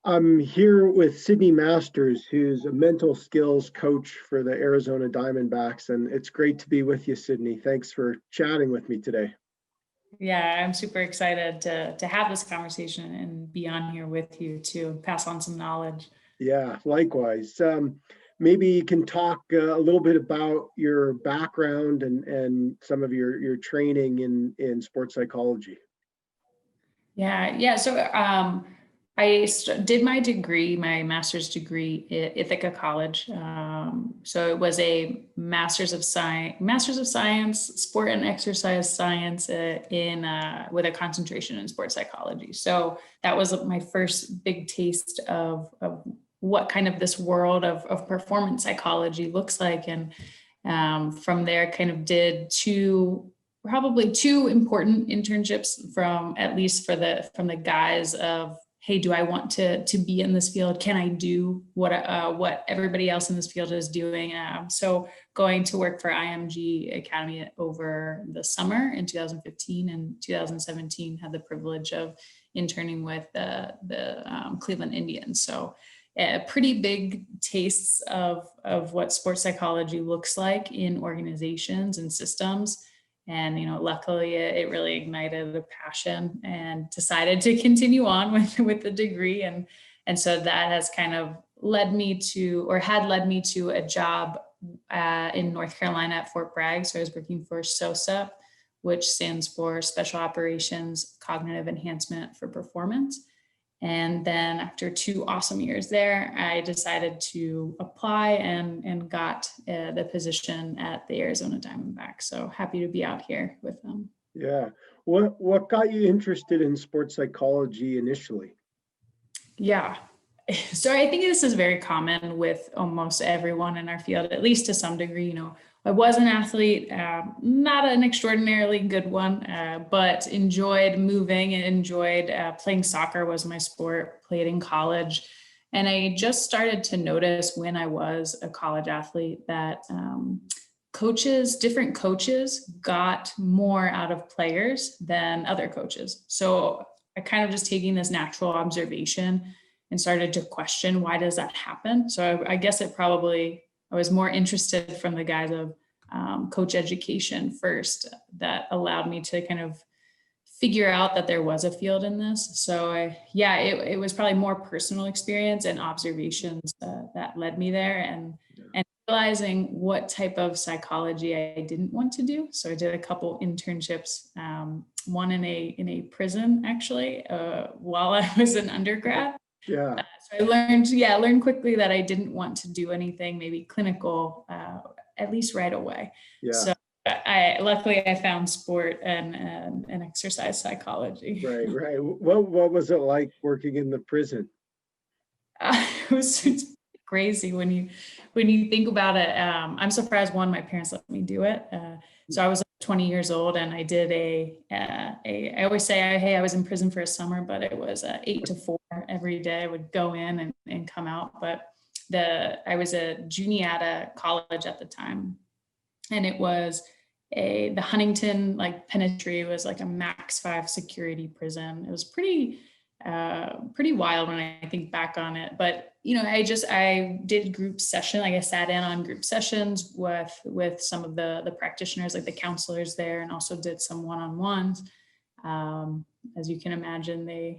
I'm here with Sydney Masters, who's a mental skills coach for the Arizona Diamondbacks, and it's great to be with you, Sydney. Thanks for chatting with me today. Yeah, I'm super excited to have this conversation and be on here with you to pass on some knowledge. Yeah, likewise. Maybe you can talk a little bit about your background and some of your training in sports psychology. Yeah. So did my degree, my master's degree at Ithaca College. So it was a master's of science, sport and exercise science with a concentration in sports psychology. So that was my first big taste of what kind of this world of performance psychology looks like. And from there kind of did probably two important internships from the guise of, hey, do I want to be in this field? Can I do what everybody else in this field is doing? So going to work for IMG Academy over the summer in 2015 and 2017, had the privilege of interning with the Cleveland Indians. So pretty big tastes of what sports psychology looks like in organizations and systems. And, luckily it really ignited a passion and decided to continue on with the degree. And so that has kind of led me to a job in North Carolina at Fort Bragg. So I was working for SOSA, which stands for Special Operations Cognitive Enhancement for Performance. And then after 2 awesome years there, I decided to apply and got the position at the Arizona Diamondbacks. So happy to be out here with them. Yeah. What got you interested in sports psychology initially? Yeah. So I think this is very common with almost everyone in our field, at least to some degree. I was an athlete, not an extraordinarily good one, but enjoyed moving and enjoyed playing soccer was my sport, played in college. And I just started to notice when I was a college athlete that different coaches got more out of players than other coaches. So I kind of just taking this natural observation and started to question, why does that happen? So I guess I was more interested from the guise of coach education first that allowed me to kind of figure out that there was a field in this. So it was probably more personal experience and observations that led me there and realizing what type of psychology I didn't want to do. So I did a couple internships, one in a prison actually, while I was an undergrad. Yeah. So I learned quickly that I didn't want to do anything maybe clinical, at least right away. Yeah. So luckily I found sport and exercise psychology. Right. What was it like working in the prison? It's crazy when you think about it. I'm surprised my parents let me do it. So I was 20 years old and I did I always say, hey, I was in prison for a summer, but it was 8 to 4 every day. I would go in and come out. But I was a junior at a college at the time. And it was the Huntington penitentiary was like a max 5 security prison. It was pretty wild when I think back on it. But I did group session. I sat in on group sessions with some of the practitioners, like the counselors there, and also did some one-on-ones. As you can imagine,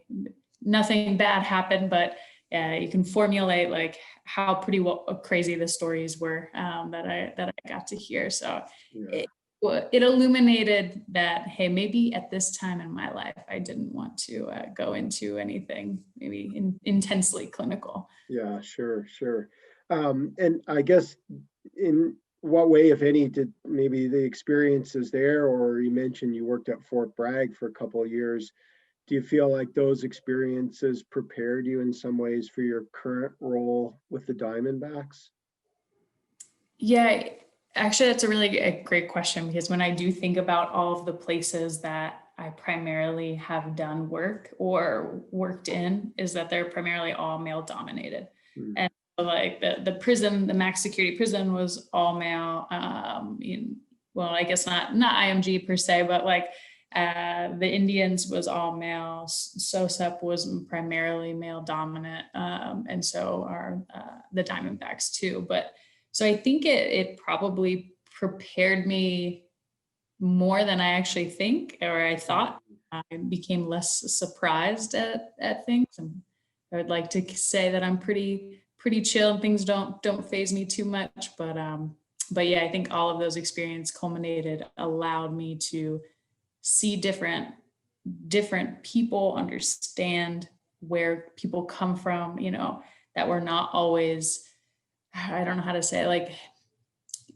nothing bad happened, but you can formulate how crazy the stories were that I got to hear. So Yeah. It illuminated that, hey, maybe at this time in my life, I didn't want to go into anything maybe intensely clinical. Yeah, sure. And I guess in what way, if any, did maybe the experiences there, or you mentioned you worked at Fort Bragg for a couple of years, do you feel like those experiences prepared you in some ways for your current role with the Diamondbacks? Yeah, actually, that's a great question, because when I do think about all of the places that I primarily have done work or worked in, is that they're primarily all male dominated. And so the prison, the max security prison was all male. Well, I guess not IMG per se, but The Indians was all male. SOSUP was primarily male dominant. And so are the Diamondbacks too. But so I think it probably prepared me more than I actually think, or I thought. I became less surprised at things. And I would like to say that I'm pretty chill and things don't faze me too much. But yeah, I think all of those experiences culminated, allowed me to see different people, understand where people come from, that we're not always, I don't know how to say it, like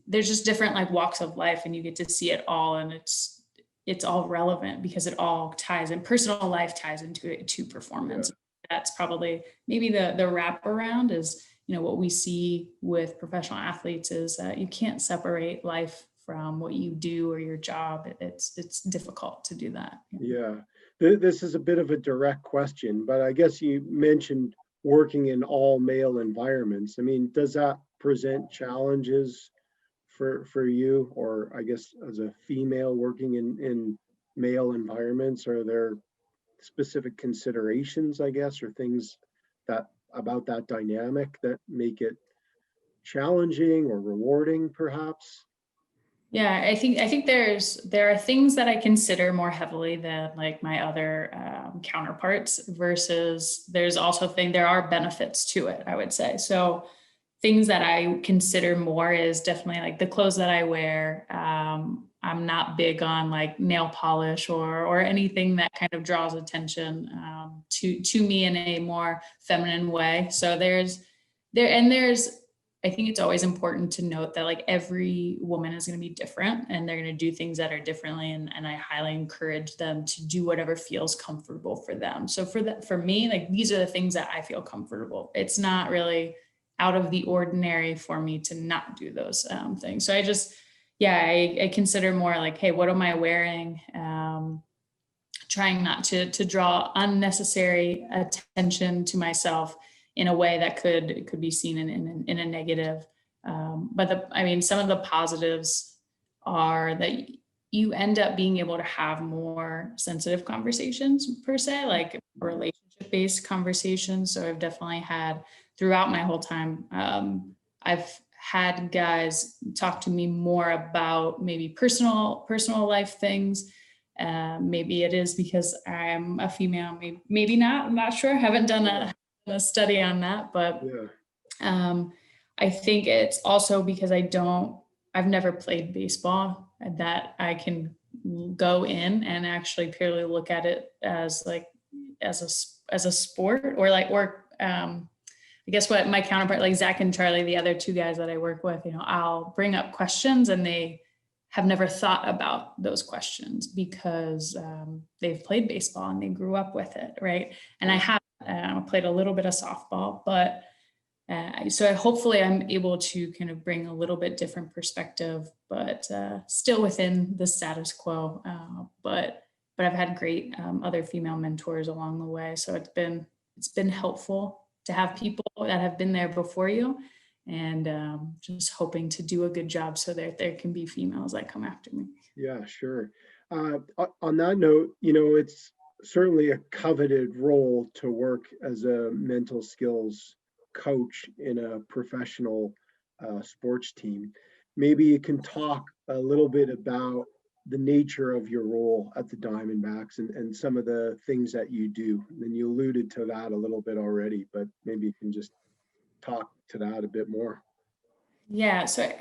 there's just different like walks of life, and you get to see it all, and it's all relevant because it all ties in. Personal life ties into it to performance. Yeah. That's probably maybe the wraparound is, what we see with professional athletes is that you can't separate life from what you do or your job. It's difficult to do that. Yeah. This is a bit of a direct question, but I guess you mentioned working in all male environments. I mean, does that present challenges for you, or I guess as a female working in male environments? Are there specific considerations, I guess, or things that about that dynamic that make it challenging or rewarding, perhaps? Yeah, I think there are things that I consider more heavily than like my other counterparts, versus there are benefits to it, I would say. So things that I consider more is definitely like the clothes that I wear. I'm not big on like nail polish or anything that kind of draws attention to me in a more feminine way. So there's I think it's always important to note that like every woman is going to be different, and they're going to do things that are differently. And I highly encourage them to do whatever feels comfortable for them. So for me, like these are the things that I feel comfortable. It's not really out of the ordinary for me to not do those things. So I consider more like, hey, what am I wearing? Trying not to draw unnecessary attention to myself in a way that could be seen in a negative. But some of the positives are that you end up being able to have more sensitive conversations per se, like relationship-based conversations. So I've definitely had throughout my whole time, I've had guys talk to me more about maybe personal life things. Maybe it is because I'm a female, maybe not, I'm not sure. I haven't done a study on that, but I think it's also because I've never played baseball, that I can go in and actually purely look at it as like, as a sport, or I guess what my counterpart, like Zach and Charlie, the other two guys that I work with, I'll bring up questions and they have never thought about those questions because they've played baseball and they grew up with it, right? And I have played a little bit of softball, but so hopefully I'm able to kind of bring a little bit different perspective, but still within the status quo. But I've had great other female mentors along the way, so it's been helpful to have people that have been there before you, and just hoping to do a good job so that there can be females that come after me. Yeah, sure. On that note, it's certainly a coveted role to work as a mental skills coach in a professional sports team. Maybe you can talk a little bit about the nature of your role at the Diamondbacks and some of the things that you do. And you alluded to that a little bit already, but maybe you can just talk to that a bit more. Yeah. So,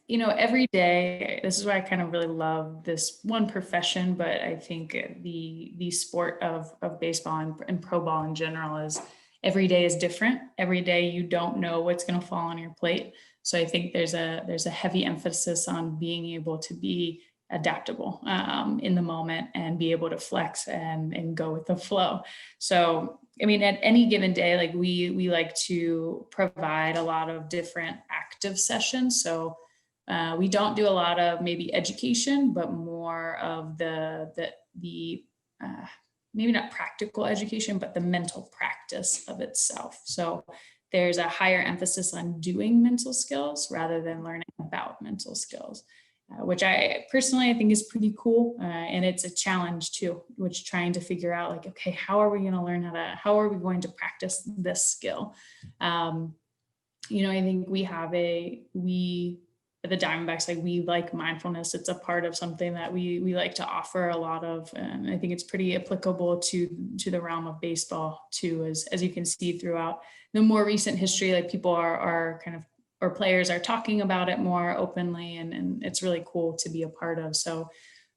every day, this is why I kind of really love this one profession, but I think the sport of baseball and pro ball in general is every day is different. Every day you don't know what's going to fall on your plate. So I think there's a heavy emphasis on being able to be adaptable in the moment and be able to flex and go with the flow. So, at any given day, like we like to provide a lot of different active sessions. So we don't do a lot of maybe education, but more of the maybe not practical education, but the mental practice of itself. So there's a higher emphasis on doing mental skills rather than learning about mental skills. which I personally, I think is pretty cool. And it's a challenge too, which trying to figure out like, okay, how are we going to learn how are we going to practice this skill? I think at the Diamondbacks, like we like mindfulness. It's a part of something that we like to offer a lot of, and I think it's pretty applicable to the realm of baseball too, as you can see throughout the more recent history. Like people are kind of, or players are talking about it more openly, and it's really cool to be a part of. So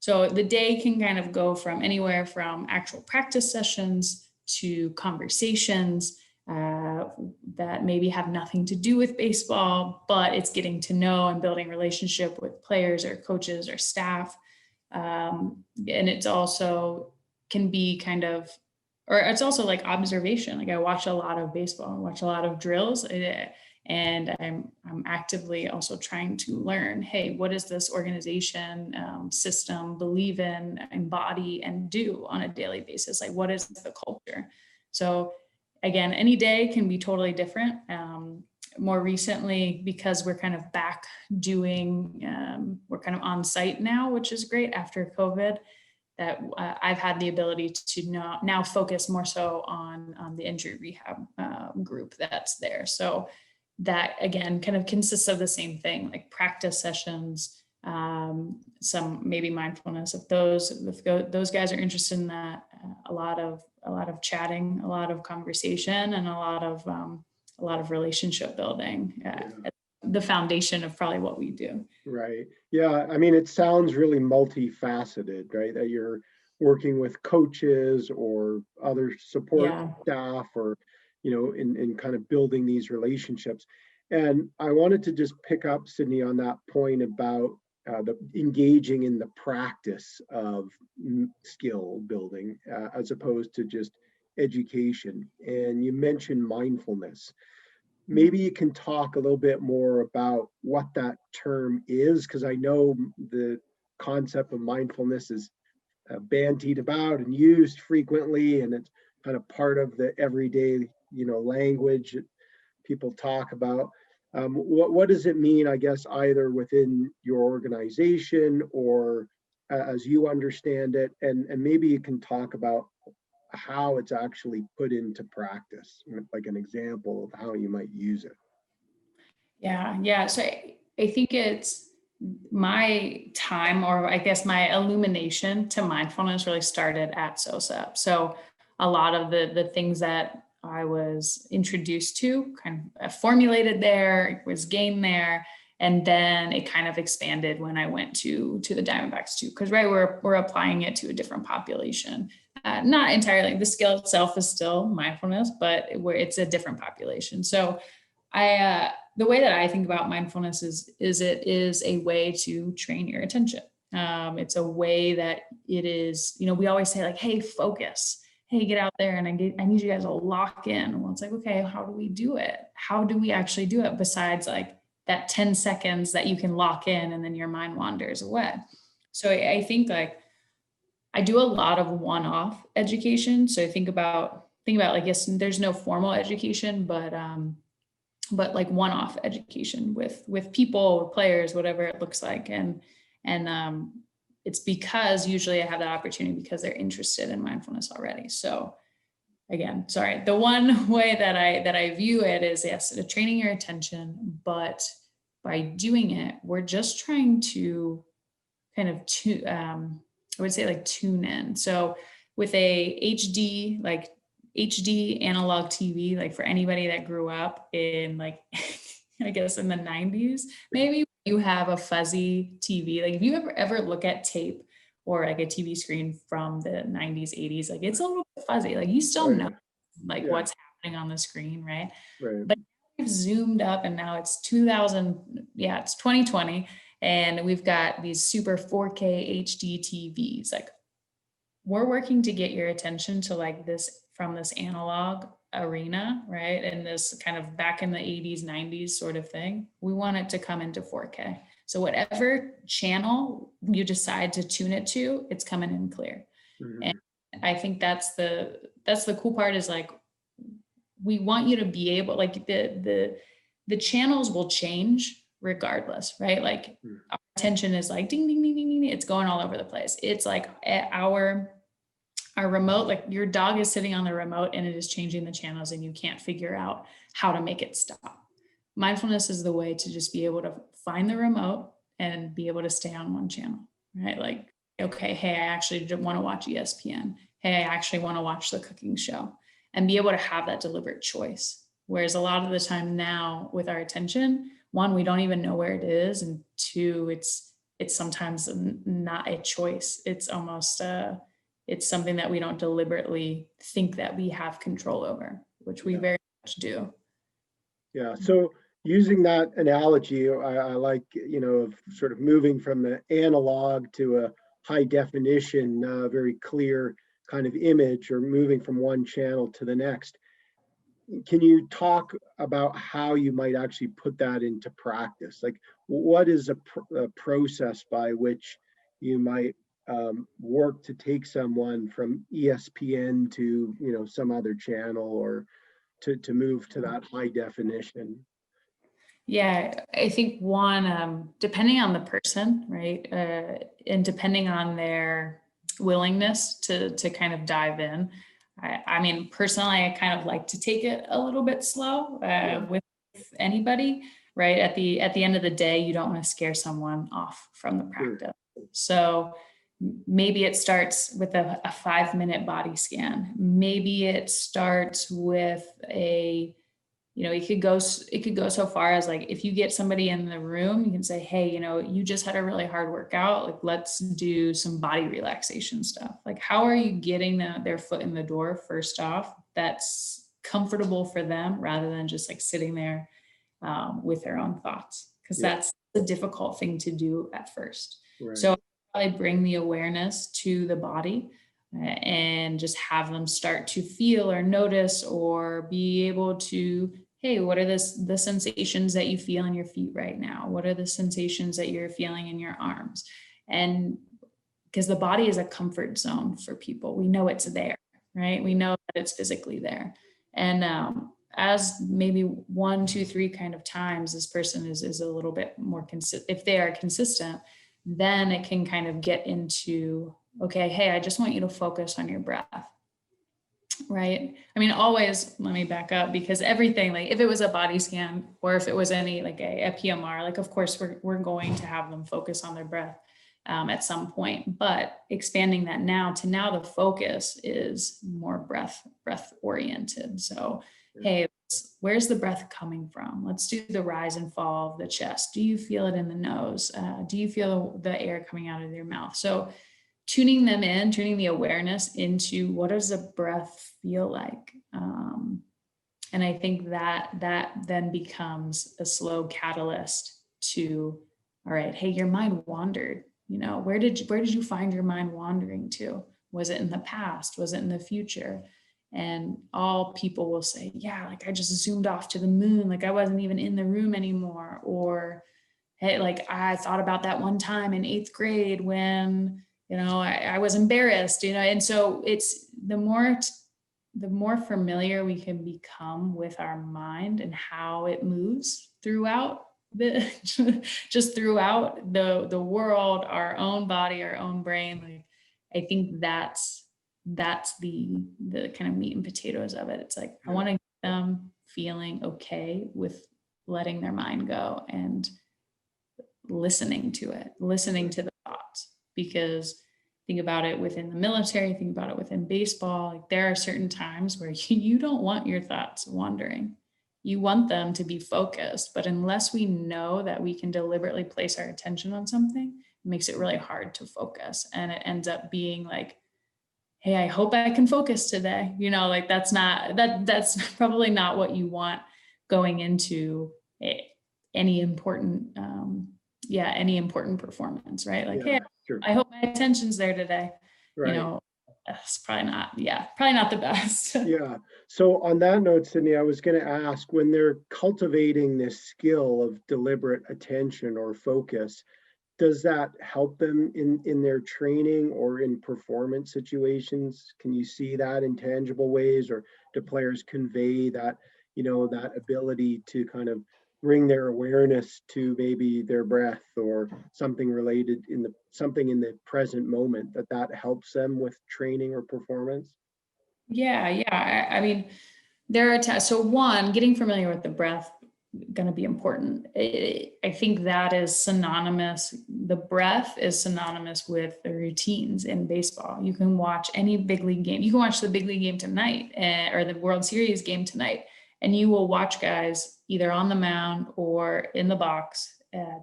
the day can kind of go from anywhere from actual practice sessions to conversations that maybe have nothing to do with baseball, but it's getting to know and building relationship with players or coaches or staff. And it's also can be kind of, or it's also like observation. Like I watch a lot of baseball, I watch a lot of drills, and I'm actively also trying to learn, hey, what does this organization system believe in, embody, and do on a daily basis? Like what is the culture? So again, any day can be totally different. More recently, because we're kind of back doing, we're kind of on site now, which is great after COVID, that I've had the ability to now focus more so on the injury rehab group that's there. So that again kind of consists of the same thing, like practice sessions, some maybe mindfulness. If those guys are interested in that, a lot of chatting, a lot of conversation, and a lot of relationship building. The foundation of probably what we do. Right. Yeah. I mean, it sounds really multifaceted, right? That you're working with coaches or other support staff, or, in kind of building these relationships. And I wanted to just pick up, Sydney, on that point about the engaging in the practice of skill building as opposed to just education. And you mentioned mindfulness. Maybe you can talk a little bit more about what that term is, because I know the concept of mindfulness is bandied about and used frequently, and it's kind of part of the everyday, language that people talk about. What does it mean, I guess, either within your organization or as you understand it? And maybe you can talk about how it's actually put into practice, like an example of how you might use it. Yeah. So I think it's my time, or I guess my illumination to mindfulness really started at SOSAP. So a lot of the things that I was introduced to kind of formulated there, was gained there. And then it kind of expanded when I went to the Diamondbacks too, because we're applying it to a different population. Not entirely, the skill itself is still mindfulness, but it's a different population. So the way that I think about mindfulness is it is a way to train your attention. It's a way that it is, we always say like, hey, focus, hey, get out there, and I need you guys to lock in. Well, it's like, okay, how do we do it? How do we actually do it besides like that 10 seconds that you can lock in and then your mind wanders away? So I think like I do a lot of one-off education. So think about like, yes, there's no formal education, but like one-off education with people, with players, whatever it looks like. And it's because usually I have that opportunity because they're interested in mindfulness already. So again, sorry, the one way that I view it is, yes, training your attention, but by doing it, we're just trying to kind of I would say like tune in. So with a HD analog TV, like for anybody that grew up in like, I guess in the 90s, maybe you have a fuzzy TV. Like if you ever look at tape or like a TV screen from the 90s, 80s, like it's a little bit fuzzy. Like you still know like what's happening on the screen, right? But we've zoomed up and now it's 2020. And we've got these super 4K HD TVs. Like we're working to get your attention to like this from this analog arena, right? And this kind of back in the 80s, 90s sort of thing. We want it to come into 4K. So whatever channel you decide to tune it to, it's coming in clear. Mm-hmm. And I think that's the cool part is like, we want you to be able, like the channels will change, regardless, right? Like Mm. our attention is like ding, ding, ding, ding, ding. It's going all over the place. It's like our remote, like your dog is sitting on the remote and it is changing the channels and you can't figure out how to make it stop. Mindfulness is the way to just be able to find the remote and be able to stay on one channel, right? Like, okay, hey, I actually want to watch ESPN. Hey, I actually want to watch the cooking show, and be able to have that deliberate choice. Whereas a lot of the time now with our attention, one, we don't even know where it is. And two, it's sometimes not a choice. It's almost it's something that we don't deliberately think that we have control over, which we very much do. Yeah. So using that analogy, I like, of sort of moving from the analog to a high definition, very clear kind of image, or moving from one channel to the next. Can you talk about how you might actually put that into practice? Like, what is a process by which you might work to take someone from ESPN to, some other channel, or to move to that high definition? Yeah, I think one, depending on the person, right, and depending on their willingness to kind of dive in. I mean, personally, I kind of like to take it a little bit slow Yeah, with anybody, right? At the end of the day, you don't want to scare someone off from the sure. practice. So maybe it starts with a 5-minute body scan. Maybe it starts with it could go so far as like, if you get somebody in the room, you can say, hey, you just had a really hard workout. Like, let's do some body relaxation stuff. Like, how are you getting their foot in the door first off? That's comfortable for them, rather than just like sitting there with their own thoughts, because Yeah, that's a difficult thing to do at first. right. So I bring the awareness to the body, and just have them start to feel or notice or be able to, hey, what are the sensations that you feel in your feet right now? What are the sensations that you're feeling in your arms? And because the body is a comfort zone for people, we know it's there, right? We know that it's physically there. And as maybe 1, 2, 3 kind of times, this person is a little bit more consistent. If they are consistent, then it can kind of get into, okay, hey, I just want you to focus on your breath. Right. I mean, always, let me back up, because everything, like if it was a body scan or if it was any like a PMR, like of course we're going to have them focus on their breath at some point, but expanding that now the focus is more breath oriented. So, hey, where's the breath coming from? Let's do the rise and fall of the chest. Do you feel it in the nose? Do you feel the air coming out of your mouth? So tuning the awareness into, what does the breath feel like? And I think that then becomes a slow catalyst to, all right, hey, your mind wandered. Where did you find your mind wandering to? Was it in the past? Was it in the future? And all people will say, yeah, like I just zoomed off to the moon, like I wasn't even in the room anymore. Or, hey, like I thought about that one time in 8th grade when I was embarrassed, and so it's the more familiar we can become with our mind and how it moves throughout the just throughout the world, our own body, our own brain. Like, I think that's the kind of meat and potatoes of it. It's like, I want to get them feeling okay with letting their mind go and listening to the thoughts. Because think about it within the military, think about it within baseball, like there are certain times where you don't want your thoughts wandering. You want them to be focused, but unless we know that we can deliberately place our attention on something, it makes it really hard to focus. And it ends up being like, hey, I hope I can focus today. Like that's probably not what you want going into any important any important performance, right? Like, Yeah, hey, sure. I hope my attention's there today. Right. That's probably not the best. Yeah. So on that note, Sydney, I was going to ask, when they're cultivating this skill of deliberate attention or focus, does that help them in their training or in performance situations? Can you see that in tangible ways, or do players convey that, that ability to kind of bring their awareness to maybe their breath or something related something in the present moment, that helps them with training or performance? Yeah. I mean, there are so one, getting familiar with the breath going to be important. I think that is synonymous. The breath is synonymous with the routines in baseball. You can watch any big league game. You can watch the big league game tonight, or the World Series game tonight, and you will watch guys either on the mound or in the box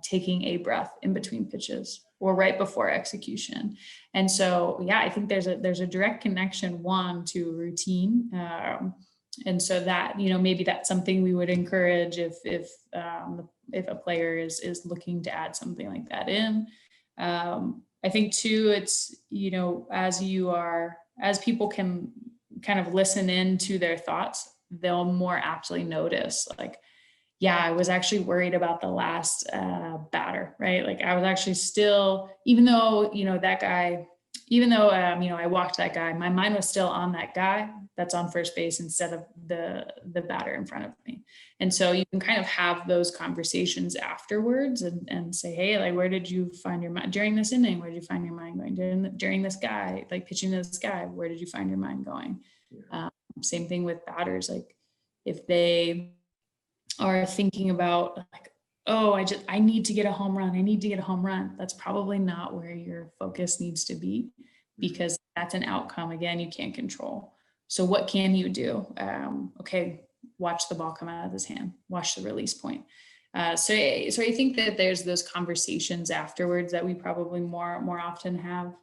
taking a breath in between pitches or right before execution. And so, yeah, I think there's a direct connection, one, to routine. And so that, maybe that's something we would encourage if a player is looking to add something like that in. I think too, it's, as people can kind of listen in to their thoughts, they'll more aptly notice, like, yeah, I was actually worried about the last batter, right? Like, I was actually still, even though, that guy, even though, I walked that guy, my mind was still on that guy that's on first base instead of the batter in front of me. And so you can kind of have those conversations afterwards and say, hey, like, where did you find your mind during this inning? Where did you find your mind going during this guy, like pitching to this guy? Where did you find your mind going? Same thing with batters. Like, if they are thinking about, like, oh, I need to get a home run. I need to get a home run. That's probably not where your focus needs to be, because that's an outcome, again, you can't control. So what can you do? Okay, watch the ball come out of his hand, watch the release point. So I think that there's those conversations afterwards that we probably more often have.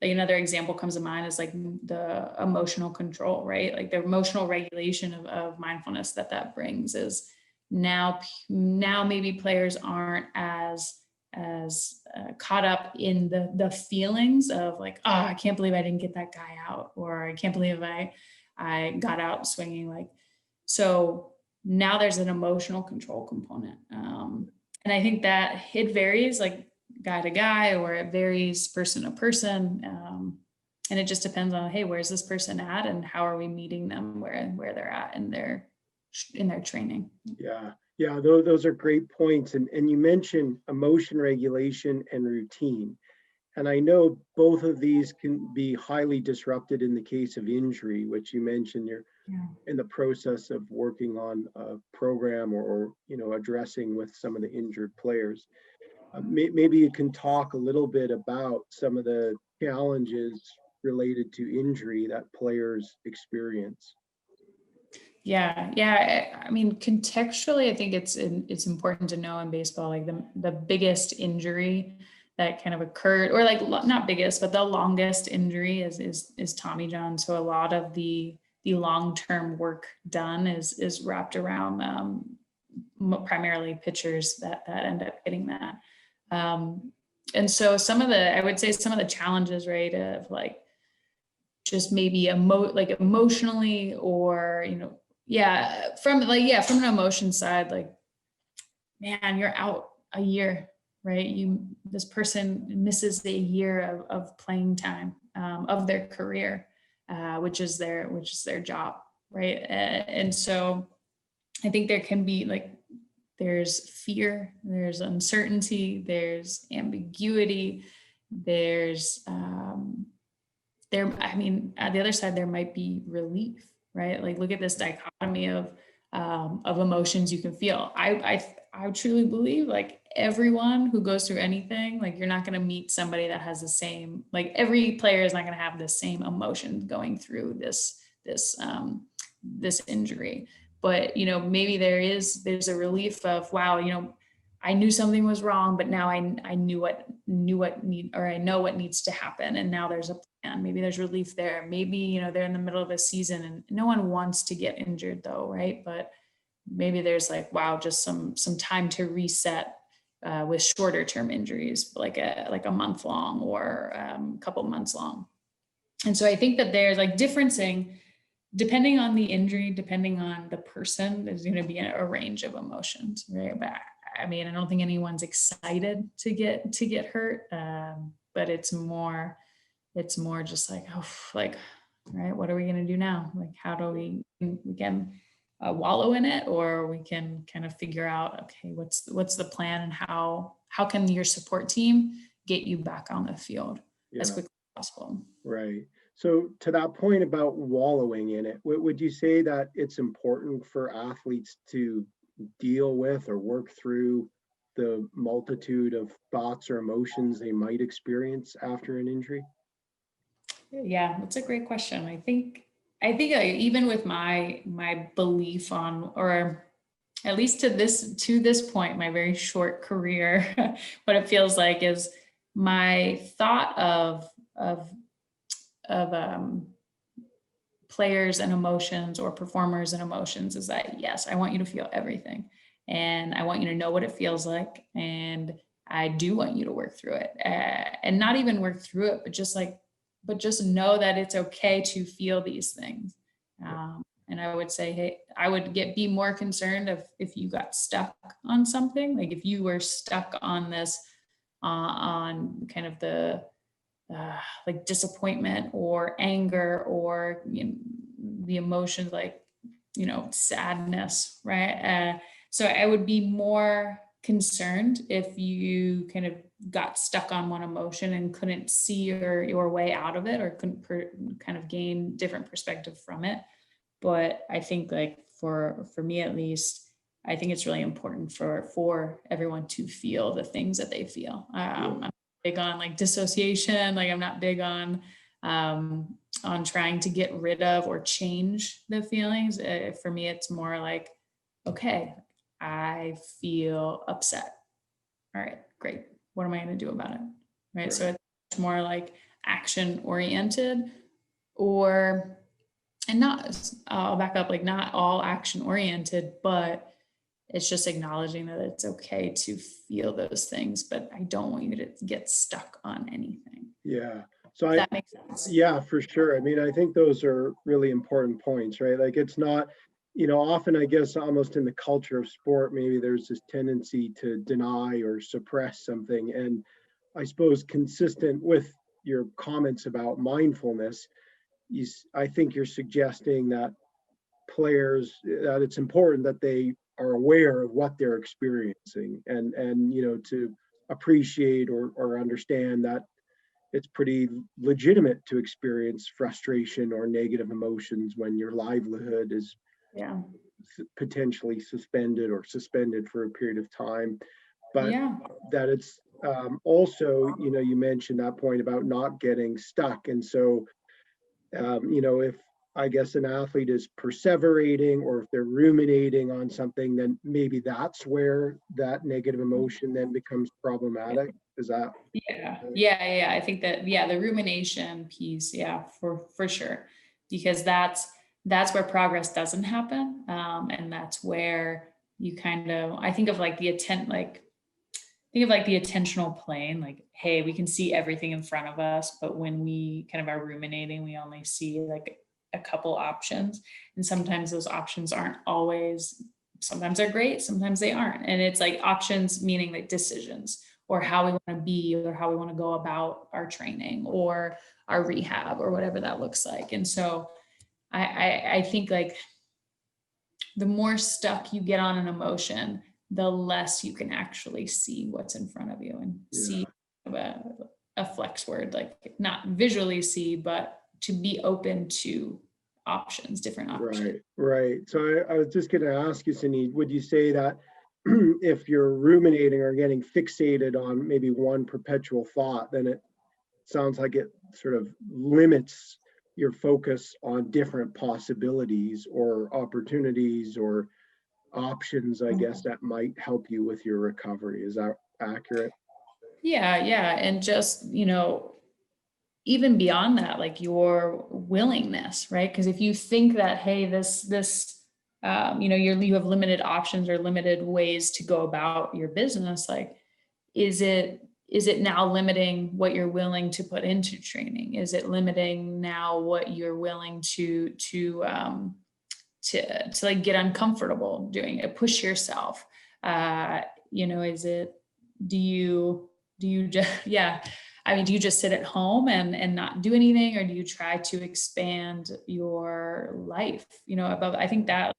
Another example comes to mind is like the emotional control, right? Like the emotional regulation of mindfulness that brings is now maybe players aren't as caught up in the feelings of like, oh, I can't believe I didn't get that guy out, or I can't believe I got out swinging. Like, so now there's an emotional control component. And I think that it varies, like, guy to guy, or it varies person to person. And it just depends on, hey, where's this person at, and how are we meeting them where they're at in their training. Yeah, those are great points. And you mentioned emotion regulation and routine. And I know both of these can be highly disrupted in the case of injury, which you mentioned you're in the process of working on a program, or addressing with some of the injured players. Maybe you can talk a little bit about some of the challenges related to injury that players experience. Yeah. I mean, contextually, I think it's important to know in baseball, like the biggest injury that kind of occurred, or like not biggest, but the longest injury is Tommy John. So a lot of the long-term work done is wrapped around primarily pitchers that end up getting that. And so I would say some of the challenges, right, of like just maybe emotionally, or from an emotion side, like, man, you're out a year, right? This person misses a year of playing time of their career, which is their job, right? And so I think there can be, like, there's fear, there's uncertainty, there's ambiguity, there's at the other side, there might be relief, right? Like, look at this dichotomy of emotions you can feel. I truly believe, like, everyone who goes through anything, like, you're not going to meet somebody that has the same, like, every player is not going to have the same emotion going through this injury. But maybe there's a relief of, wow, I knew something was wrong, but now I know what needs to happen, and now there's a plan. Maybe there's relief there. Maybe they're in the middle of a season, and no one wants to get injured, though, right? But maybe there's, like, wow, just some time to reset with shorter term injuries, like a month long, or a couple months long. And so I think that there's, like, differencing depending on the injury, depending on the person. There's going to be a range of emotions, right? But I mean, I don't think anyone's excited to get hurt, but it's more just like, oh, like, right, what are we going to do now? Like, how do we can wallow in it, or we can kind of figure out, okay, what's the plan, and how can your support team get you back on the field as Yeah, quickly as possible. right. So to that point about wallowing in it, would you say that it's important for athletes to deal with or work through the multitude of thoughts or emotions they might experience after an injury? Yeah, that's a great question. I think like, even with my belief on, or at least to this point, my very short career, what it feels like is my thought of players and emotions, or performers and emotions, is that yes, I want you to feel everything, and I want you to know what it feels like, and I do want you to work through it, and not even work through it, but just know that it's okay to feel these things. Yeah. And I would say, hey, I would be more concerned if you got stuck on something, like if you were stuck on this, on kind of the like disappointment or anger, or the emotions, like sadness, right? So I would be more concerned if you kind of got stuck on one emotion and couldn't see your way out of it, or couldn't kind of gain different perspective from it. But I think, like, for me at least, I think it's really important for everyone to feel the things that they feel. Yeah. I'm big on like dissociation. Like, I'm not big on trying to get rid of or change the feelings. For me, it's more like, okay, I feel upset. All right, great. What am I going to do about it? Right. Right. So it's more like action oriented, or, and not, I'll back up, like not all action oriented, but it's just acknowledging that it's okay to feel those things, but I don't want you to get stuck on anything. Yeah. So If that makes sense. yeah, for sure. I mean, I think those are really important points, right? Like it's not, often I guess almost in the culture of sport, maybe there's this tendency to deny or suppress something. And I suppose consistent with your comments about mindfulness, I think you're suggesting that players, that it's important that they are aware of what they're experiencing, and to appreciate or understand that it's pretty legitimate to experience frustration or negative emotions when your livelihood is Yeah. potentially suspended for a period of time. But Yeah. that it's also, you mentioned that point about not getting stuck. And so, if I guess an athlete is perseverating or if they're ruminating on something, then maybe that's where that negative emotion then becomes problematic. Is that Yeah, yeah. I think that, yeah, the rumination piece, yeah, for sure, because that's where progress doesn't happen, and that's where you kind of, I think of like think of like the attentional plane, like, hey, we can see everything in front of us, but when we kind of are ruminating, we only see like a couple options, and sometimes those options aren't always. Sometimes they're great, sometimes they aren't, and it's like options meaning like decisions, or how we want to be, or how we want to go about our training or our rehab, or whatever that looks like. And so I think like the more stuck you get on an emotion, the less you can actually see what's in front of you, and see yeah. a flex word, like not visually see, but to be open to options, different options. Right, right. So I was just going to ask you, Cindy, would you say that if you're ruminating or getting fixated on maybe one perpetual thought, then it sounds like it sort of limits your focus on different possibilities or opportunities or options, I guess, that might help you with your recovery. Is that accurate? Yeah. And just, even beyond that, like your willingness, right? Because if you think that, hey, this you have limited options or limited ways to go about your business, like, is it now limiting what you're willing to put into training? Is it limiting now what you're willing to like get uncomfortable doing it, push yourself? Is it, do you just yeah, I mean, do you just sit at home and not do anything, or do you try to expand your life above? I think that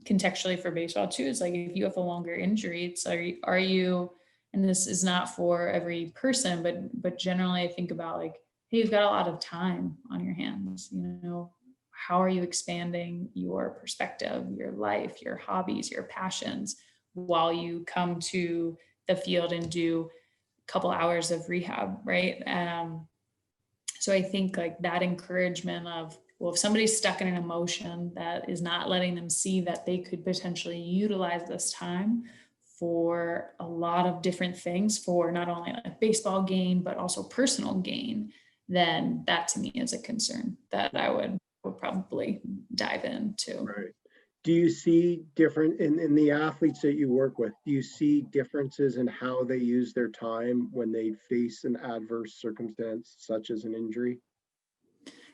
contextually for baseball too, is like, if you have a longer injury, it's are you, and this is not for every person, but generally I think about like, hey, you've got a lot of time on your hands, how are you expanding your perspective, your life, your hobbies, your passions, while you come to the field and do a couple hours of rehab, right? So I think like that encouragement of, well, if somebody's stuck in an emotion that is not letting them see that they could potentially utilize this time for a lot of different things, for not only like baseball gain, but also personal gain, then that to me is a concern that I would probably dive into. Right. Do you see different in the athletes that you work with? Do you see differences in how they use their time when they face an adverse circumstance such as an injury?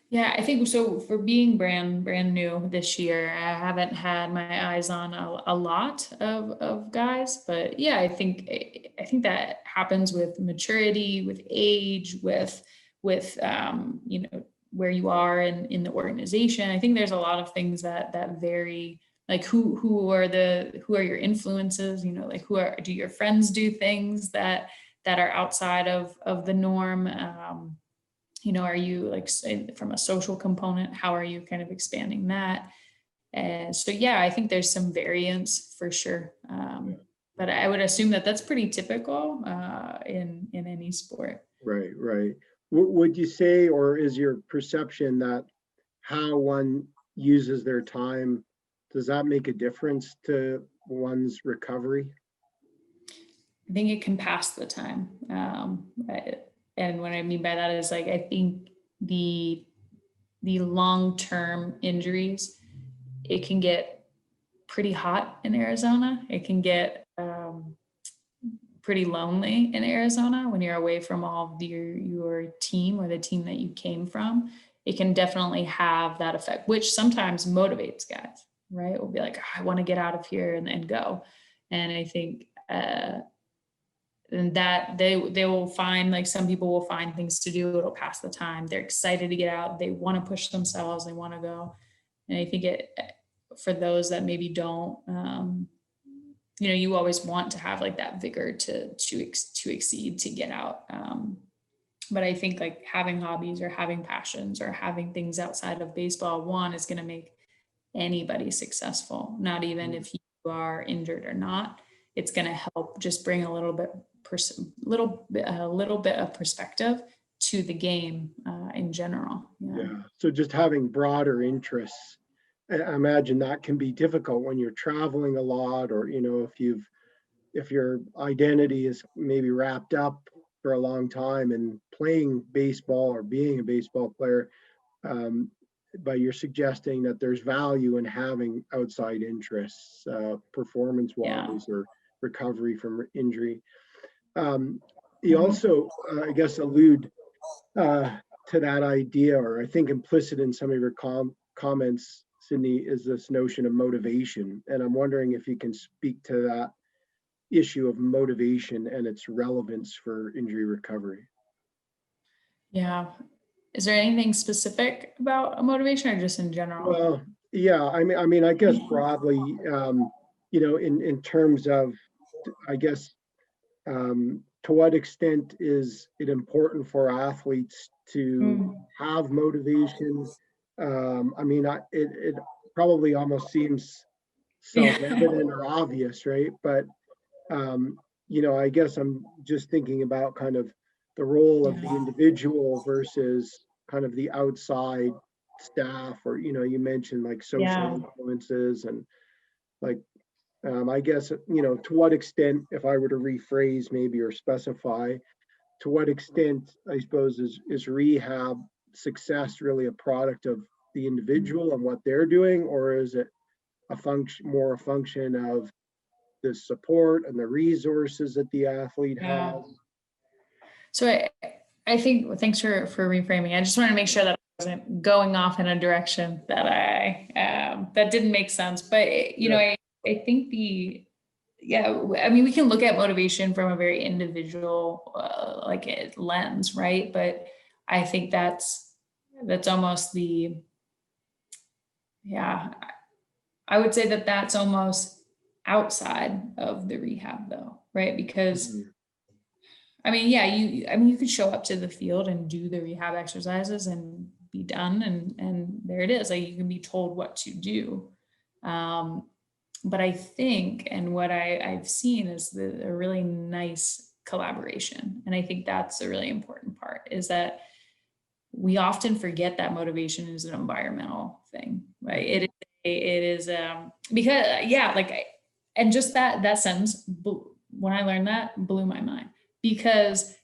Yeah, I think so. For being brand new this year, I haven't had my eyes on a lot of guys, but yeah, I think that happens with maturity, with age, with where you are in the organization. I think there's a lot of things that vary. Like who are your influences? Like do your friends do things that are outside of the norm? Are you like from a social component, how are you kind of expanding that? And so yeah, I think there's some variance for sure, but I would assume that that's pretty typical in any sport. Right, right. Would you say, or is your perception that how one uses their time, does that make a difference to one's recovery? I think it can pass the time, and what I mean by that is like, I think the long-term injuries, it can get pretty hot in Arizona. It can get pretty lonely in Arizona when you're away from all of your team or the team that you came from. It can definitely have that effect, which sometimes motivates guys, right? We'll be like, oh, I want to get out of here and go. And I think and that they will find, like, some people will find things to do. It'll pass the time. They're excited to get out. They want to push themselves. They want to go. And I think for those that maybe don't, you always want to have like that vigor to exceed, to get out. But I think like having hobbies or having passions or having things outside of baseball, one, is going to make anybody successful, not even if you are injured or not. It's going to help just bring a little bit of perspective to the game in general. Yeah. So just having broader interests, I imagine that can be difficult when you're traveling a lot, or if your identity is maybe wrapped up for a long time in playing baseball or being a baseball player. Um, but you're suggesting that there's value in having outside interests, performance Yeah. wise or recovery from injury. You Mhm. also, I guess, allude to that idea, or I think implicit in some of your comments, Sydney, is this notion of motivation. And I'm wondering if you can speak to that issue of motivation and its relevance for injury recovery. Yeah. Is there anything specific about a motivation, or just in general? Well, yeah, I mean, I guess broadly, in terms of, I guess, to what extent is it important for athletes to Mm, have motivation? I mean, it probably almost seems yeah. self-evident or obvious, right? But I guess I'm just thinking about kind of the role of the Yeah. individual versus kind of the outside staff, or you mentioned like social Yeah. influences and like I guess to what extent, if I were to rephrase maybe or specify, to what extent I suppose is rehab success really a product of the individual and what they're doing, or is it a function of the support and the resources that the athlete Yeah. has? So I think, well, thanks for reframing. I just want to make sure that I wasn't going off in a direction that that didn't make sense. But Yeah. I think I mean, we can look at motivation from a very individual lens, right? But I think that's almost the, yeah. I would say that that's almost outside of the rehab though, right? Because Mhm. I mean, yeah, you could show up to the field and do the rehab exercises and be done, and there it is. Like you can be told what to do. Um, but I think, and what I've seen is a really nice collaboration. And I think that's a really important part, is that we often forget that motivation is an environmental thing, right? It is because yeah, like and just that sentence, when I learned that, blew my mind, because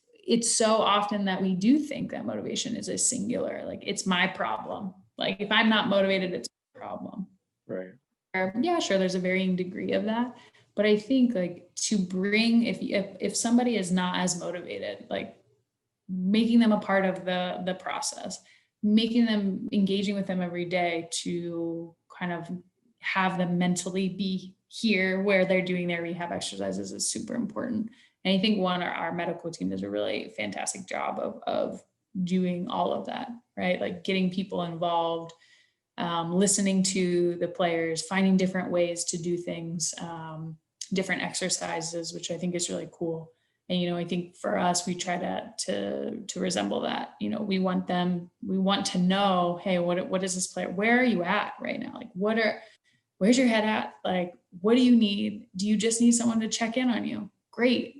it's so often that we do think that motivation is a singular, like it's my problem. Like if I'm not motivated, it's my problem. Right. Yeah, sure, there's a varying degree of that, but I think like to bring, if somebody is not as motivated, like making them a part of the process, making them, engaging with them every day to kind of have them mentally be here where they're doing their rehab exercises is super important. And I think our medical team does a really fantastic job of doing all of that, right? Like getting people involved, listening to the players, finding different ways to do things, different exercises, which I think is really cool. And I think for us, we try to resemble that. We want to know, hey, what is this player? Where are you at right now? Like, where's your head at? Like, what do you need? Do you just need someone to check in on you? Great.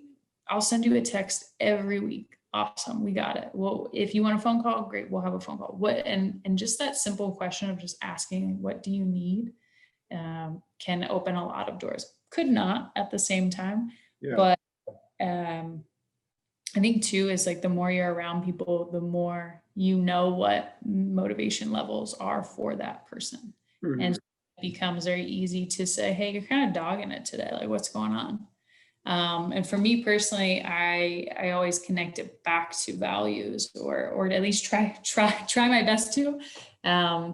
I'll send you a text every week. Awesome. We got it. Well, if you want a phone call, great. We'll have a phone call. And just that simple question of just asking, what do you need? Can open a lot of doors. Could not at the same time, Yeah. but I think too is like the more you're around people, the more what motivation levels are for that person. And Mhm. it becomes very easy to say, hey, you're kind of dogging it today. Like, what's going on? And for me personally, I always connect it back to values, or at least try my best to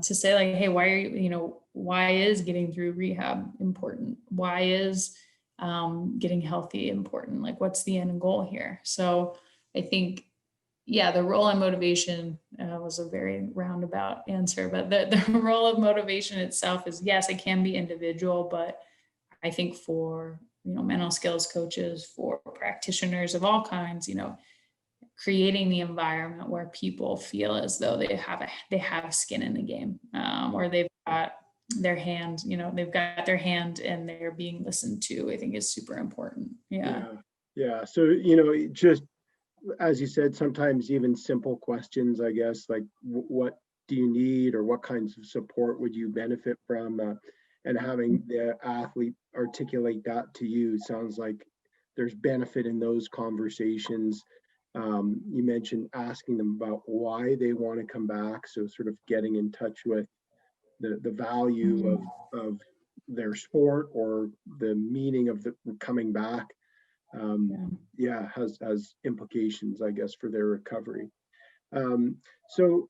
say like, hey, why are why is getting through rehab important? Why is getting healthy important? Like, what's the end goal here? So I think, yeah, the role of motivation was a very roundabout answer, but the role of motivation itself is, yes, it can be individual, but I think for mental skills coaches, for practitioners of all kinds, creating the environment where people feel as though they have skin in the game, or they've got they've got their hand and they're being listened to, I think is super important. Yeah. Yeah. Yeah. So, just as you said, sometimes even simple questions, I guess, like what do you need, or what kinds of support would you benefit from? And having the athlete articulate that to you sounds like there's benefit in those conversations. You mentioned asking them about why they want to come back. So sort of getting in touch with the value Mhm. of their sport, or the meaning of the coming back. um, Yeah. yeah, has implications, I guess, for their recovery. So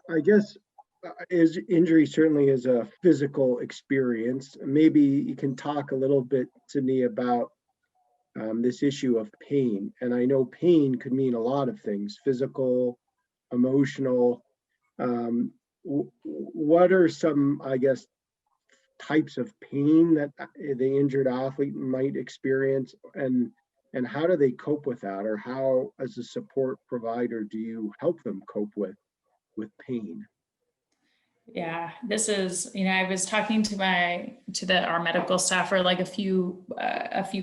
I guess is injury certainly is a physical experience. Maybe you can talk a little bit to me about this issue of pain. And I know pain could mean a lot of things: physical, emotional. What are some, I guess, types of pain that the injured athlete might experience, and how do they cope with that, or how, as a support provider, do you help them cope with pain? Yeah, this is, I was talking to our medical staff, or like a few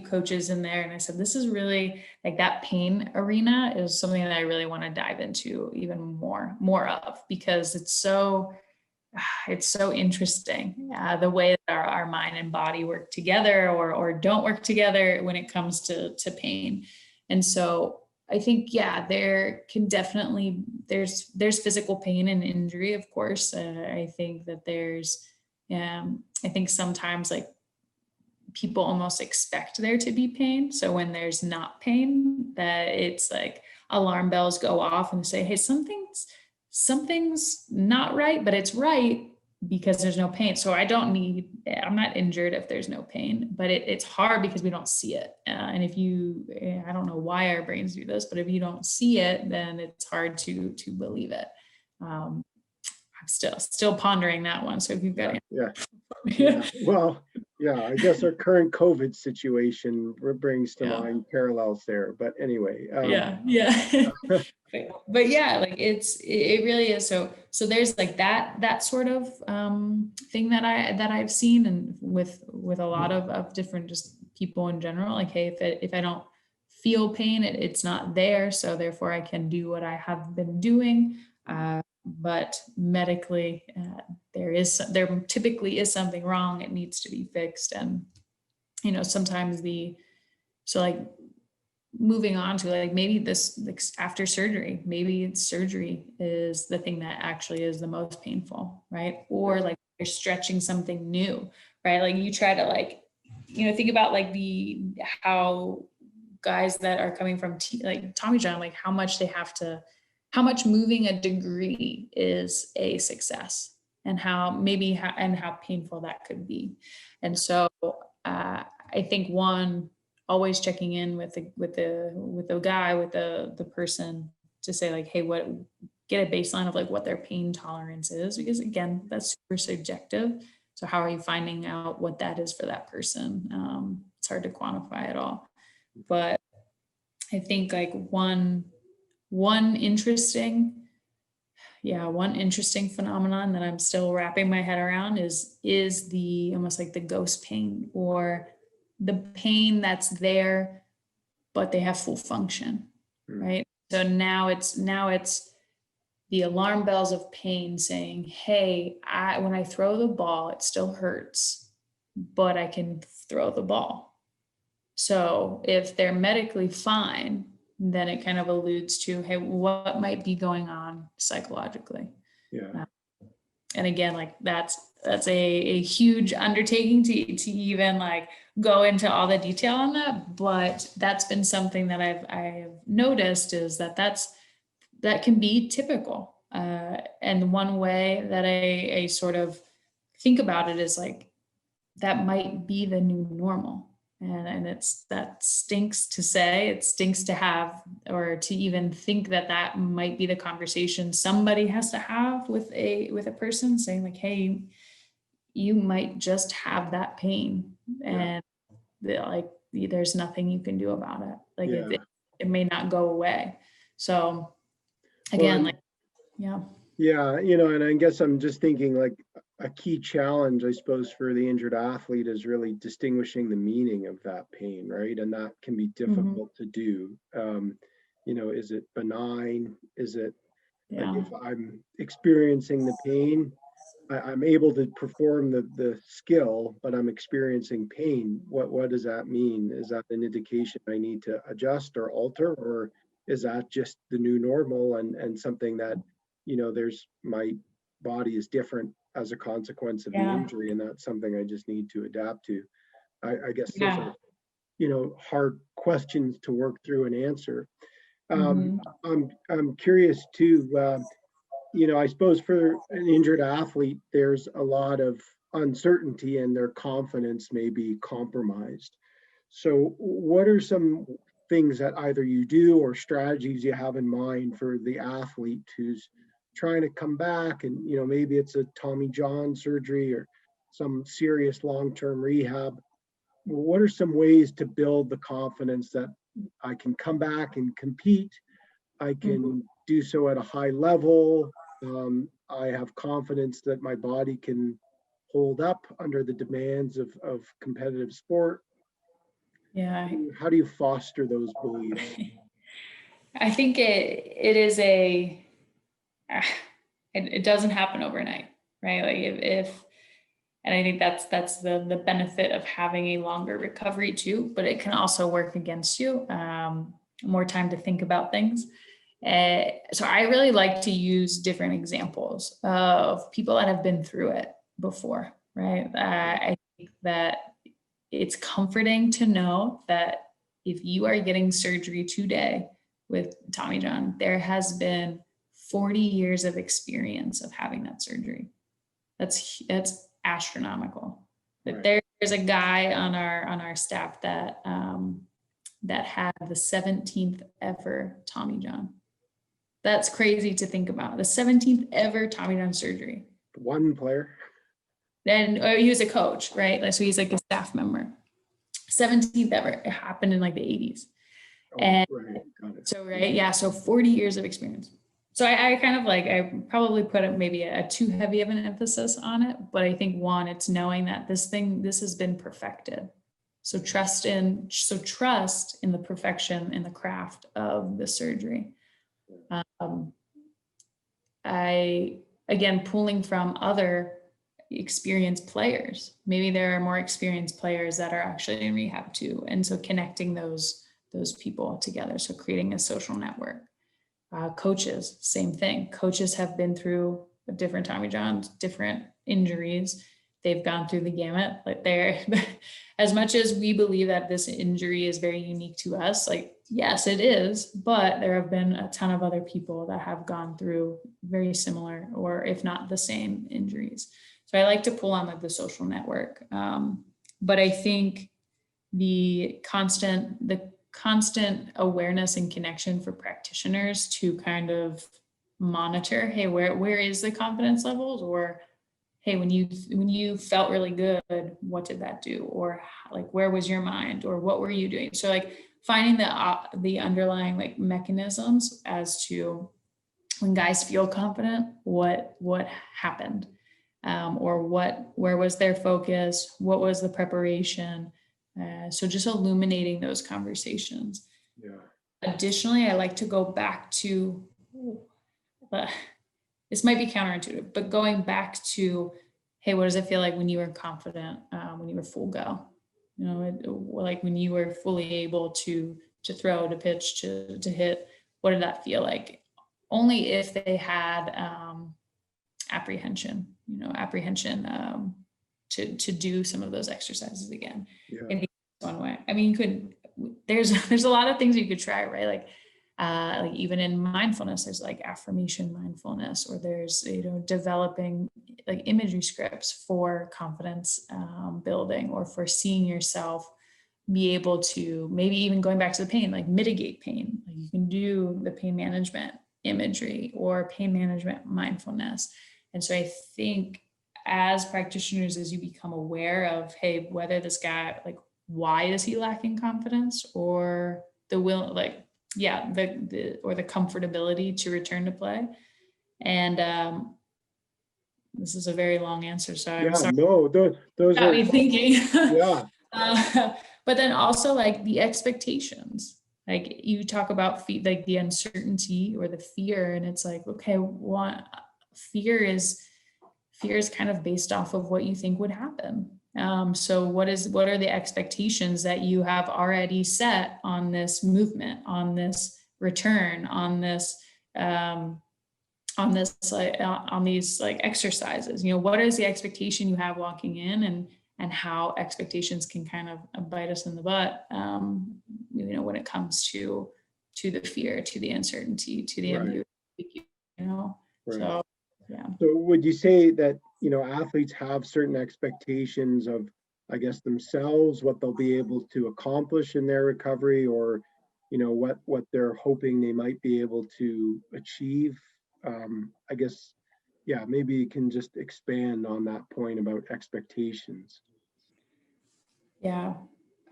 coaches in there, and I said, this is really like, that pain arena is something that I really want to dive into even more of, because it's so interesting, the way that our mind and body work together, or don't work together when it comes to pain. And so I think, yeah, there's physical pain and injury, of course. I think that I think sometimes, like, people almost expect there to be pain. So when there's not pain, that it's like alarm bells go off and say, hey, something's not right, but it's right because there's no pain. So I'm not injured if there's no pain, but it's hard because we don't see it. And I don't know why our brains do this, but if you don't see it, then it's hard to believe it. I'm still pondering that one. So if you've got Yeah. Well, yeah, I guess our current COVID situation brings to yeah. mind parallels there. But anyway, Yeah. But yeah, like it really is. So there's like that sort of thing that I've seen, and with a lot of different just people in general, like, hey, if I don't feel pain, it's not there, so therefore I can do what I have been doing. But medically, there typically is something wrong. It needs to be fixed. And sometimes so like moving on to like maybe this, like, after surgery, maybe surgery is the thing that actually is the most painful, right? Or like you're stretching something new, right? Like you try to like, think about like how guys that are coming from like Tommy John, like how much moving a degree is a success, and how painful that could be. And so I think always checking in with the person to say like, hey, get a baseline of like what their pain tolerance is, because again, that's super subjective. So how are you finding out what that is for that person? It's hard to quantify at all. But I think like one interesting phenomenon that I'm still wrapping my head around is the almost like the ghost pain, or the pain that's there but they have full function, right? So now it's the alarm bells of pain saying, hey, when I throw the ball, it still hurts, but I can throw the ball. So if they're medically fine, then it kind of alludes to, hey, what might be going on psychologically? Yeah. And again, like that's a huge undertaking to even like go into all the detail on that. But that's been something that I've noticed, is that can be typical. And one way that I sort of think about it is like, that might be the new normal. And that stinks to say, it stinks to have, or to even think that might be the conversation somebody has to have with a person, saying like, hey, you might just have that pain, and like there's nothing you can do about it. Like it may not go away. So again, yeah, and I guess I'm just thinking like a key challenge, I suppose, for the injured athlete is really distinguishing the meaning of that pain, right? And that can be difficult to do. Is it benign? Is it like, if I'm experiencing the pain, I'm able to perform the skill, but I'm experiencing pain. What does that mean? Is that an indication I need to adjust or alter, or is that just the new normal and something that, there's my body is different as a consequence of the injury, and that's something I just need to adapt to. I guess those are, hard questions to work through and answer. I'm curious too. I suppose for an injured athlete, there's a lot of uncertainty and their confidence may be compromised. So, what are some things that either you do or strategies you have in mind for the athlete who's trying to come back, and maybe it's a Tommy John surgery or some serious long-term rehab? What are some ways to build the confidence that I can come back and compete? I can do so at a high level. I have confidence that my body can hold up under the demands of competitive sport. Yeah. How do you foster those beliefs? I think it doesn't happen overnight, right? Like and I think that's the benefit of having a longer recovery too, but it can also work against you. More time to think about things. So I really like to use different examples of people that have been through it before, right? I think that it's comforting to know that if you are getting surgery today with Tommy John, there has been 40 years of experience of having that surgery. That's astronomical. But there's a guy on our staff that had the 17th ever Tommy John. That's crazy to think about. The 17th ever Tommy John surgery. One player. And he was a coach, right? Like, so he's like a staff member. 17th ever. It happened in like the 80s. Oh, And right. Got it. so, right. Yeah. So 40 years of experience. So I kind of like, I probably put maybe a too heavy of an emphasis on it, but I think one, it's knowing that this has been perfected. So trust in the perfection in the craft of the surgery. Again, pulling from other experienced players. Maybe there are more experienced players that are actually in rehab too. And so connecting those people together. So creating a social network. Coaches, same thing. Coaches have been through different Tommy Johns, different injuries. They've gone through the gamut. Like they're, as much as we believe that this injury is very unique to us, like, yes, it is, but there have been a ton of other people that have gone through very similar, or if not the same injuries. So I like to pull on like the social network. But I think the constant awareness and connection for practitioners to kind of monitor, hey, where is the confidence levels? Or, hey, when you felt really good, what did that do? Or like, where was your mind? Or what were you doing? So like finding the underlying like mechanisms as to when guys feel confident, what happened? Or where was their focus? What was the preparation? So just illuminating those conversations. Yeah. Additionally, I like to go back to, this might be counterintuitive, but going back to, hey, what does it feel like when you were confident, when you were full go? You know, like when you were fully able to throw, to pitch, to hit, what did that feel like? Only if they had apprehension to do some of those exercises again. Yeah. I think that's one way. I mean, there's a lot of things you could try, right? Like even in mindfulness, there's like affirmation mindfulness, or there's, developing like imagery scripts for confidence building, or for seeing yourself be able to, maybe even going back to the pain, like mitigate pain. Like you can do the pain management imagery or pain management mindfulness. And so I think as practitioners, as you become aware of, hey, whether this guy, like, why is he lacking confidence, or the will, like, yeah, or the comfortability to return to play. And this is a very long answer, so I'm sorry. No, those Got are, me thinking. yeah. But then also like the expectations, like you talk about like the uncertainty or the fear, and it's like, okay, what fear is kind of based off of what you think would happen. So what are the expectations that you have already set on this movement, on this return, on this, on these like exercises? What is the expectation you have walking in, and how expectations can kind of bite us in the butt, when it comes to the fear, to the uncertainty, to the ambiguity, Right. So, yeah. So would you say that, athletes have certain expectations of, I guess, themselves, what they'll be able to accomplish in their recovery, or, what they're hoping they might be able to achieve? I guess, yeah, maybe you can just expand on that point about expectations. Yeah.